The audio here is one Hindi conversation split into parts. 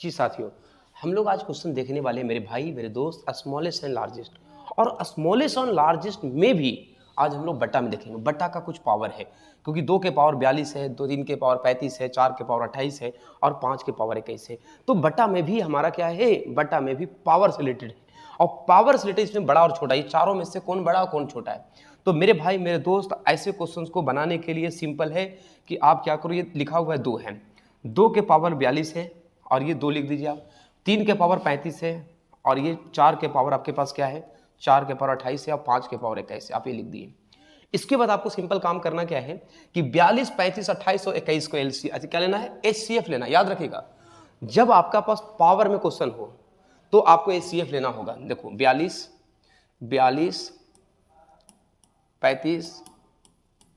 जी साथियों, हम लोग आज क्वेश्चन देखने वाले हैं मेरे भाई मेरे दोस्त स्मॉलेस्ट एंड लार्जेस्ट। और स्मॉलेस्ट और लार्जेस्ट में भी आज हम लोग बट्टा में देखेंगे। बट्टा का कुछ पावर है, क्योंकि 2 के पावर 42 है, 2 3 के पावर 35 है, 4 के पावर 28 है और 5 के पावर 21 है। तो बट्टा में भी हमारा क्या है, बट्टा में भी पावर से रिलेटेड है। और पावर से रिलेटेड इसमें बड़ा और छोटा, ये चारों में से कौन बड़ा और कौन छोटा है। तो मेरे भाई मेरे दोस्त, ऐसे क्वेश्चंस को बनाने के लिए सिंपल है कि आप क्या करो, ये लिखा हुआ है 2 है, 2 के पावर 42 है और ये 2 लिख दीजिए आप, 3 के पावर 35 है और ये 4 के पावर आपके पास क्या है, 4 के पावर 28 है और 5 के पावर 21 है, आप ये लिख दिए। इसके बाद आपको सिंपल काम करना क्या है कि 42, 35, 28 और 21 को एलसी क्या लेना है, एचसीएफ लेना। याद रखिएगा, जब आपका पास पावर में क्वेश्चन हो तो आपको एचसीएफ लेना होगा। देखो 42, 35,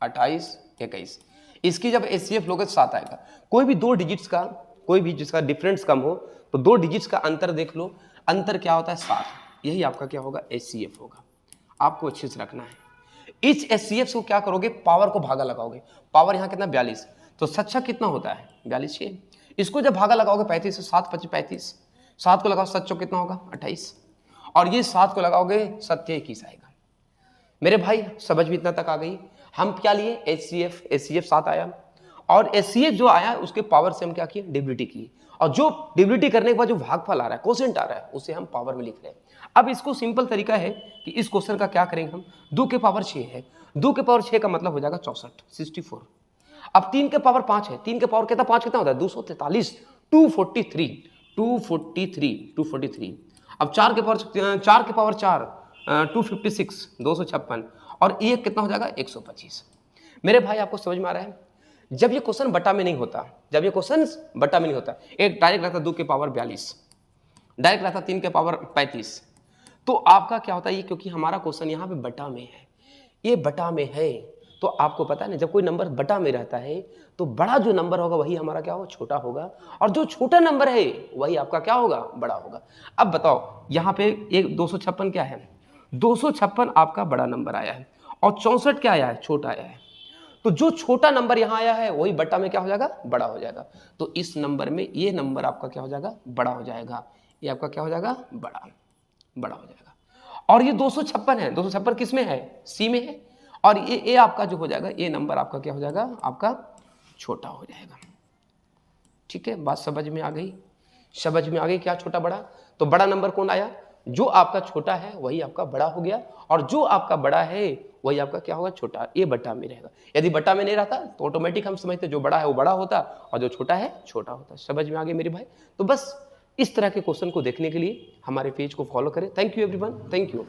28, 21, इसकी जब एचसीएफ लोगे तो 7 आएगा। कोई भी 2 डिजिट्स का, कोई भी जिसका डिफरेंस कम हो तो 2 डिजिट्स का अंतर देख लो, अंतर क्या होता है 7, यही आपका क्या होगा, एचसीएफ होगा। आपको अच्छे से रखना है। इस एचसीएफ को क्या करोगे, पावर को भागा लगाओगे। पावर यहाँ कितना 42, तो सच्चा कितना होता है 42 है। इसको जब भागा लगाओगे 35 से, 7 25 35, 7 को लगाओ सच्चो कितना होगा 28, और ये 7 को लगाओगे सत्य 21 आएगा। मेरे भाई समझ में इतना तक आ गई। हम क्या लिए, एचसीएफ, एचसीएफ 7 आया और एचसीएफ जो आया उसके पावर से हम क्या किए, डिविडेटी किए, और जो डिविडेटी करने के बाद जो भागफल आ रहा है, क्वोशिएंट आ रहा है, उसे हम पावर में लिख रहे हैं। अब इसको सिंपल तरीका है कि इस क्वेश्चन का क्या करेंगे हम, 2 के पावर 6 है, 2 के पावर 6 का मतलब हो जाएगा 64 64। अब 3 के पावर 5 है, 3 के पावर कितना, 5 कितना होता है 243, 243 243 243। अब 4 के पावर 4 256 256 और ये कितना हो जाएगा 125। मेरे भाई आपको समझ में आ रहा है, जब ये क्वेश्चन बटा में नहीं होता, जब ये क्वेश्चन बटा में नहीं होता, एक डायरेक्ट रहता 2 के पावर 42, डायरेक्ट रहता 3 के पावर 35, तो आपका क्या होता है, ये क्योंकि हमारा क्वेश्चन यहाँ पे बटा में है, ये बटा में है, तो आपको पता है ना, जब कोई नंबर बटा में रहता है तो बड़ा जो नंबर होगा वही हमारा क्या होगा, छोटा होगा, और जो छोटा नंबर है वही आपका क्या होगा, बड़ा होगा। अब बताओ यहाँ पे एक 256 क्या है, 256 आपका बड़ा नंबर आया है और 64 क्या आया है, छोटा आया है। तो जो छोटा नंबर यहाँ आया है वही बटा में क्या हो जाएगा, बड़ा हो जाएगा। तो इस नंबर में ये नंबर आपका क्या हो जाएगा, बड़ा हो जाएगा, ये आपका क्या हो जाएगा, बड़ा हो जाएगा। और ये 256 है, 256 किस में है, सी में है, और ये आपका जो हो जाएगा, ये नंबर आपका क्या हो जाएगा, आपका छोटा हो जाएगा। ठीक है, बात समझ में आ गई, समझ में आ गई क्या छोटा बड़ा। तो बड़ा नंबर कौन आया, जो आपका छोटा है वही आपका बड़ा हो गया, और जो आपका बड़ा है वही आपका क्या होगा, छोटा, ये बटा में रहेगा। यदि बटा में नहीं रहता तो ऑटोमेटिक हम समझते जो बड़ा है वो बड़ा होता और जो छोटा है छोटा होता। समझ में आ गए मेरे भाई। तो बस इस तरह के क्वेश्चन को देखने के लिए हमारे पेज को फॉलो करें। Thank you everyone, thank you.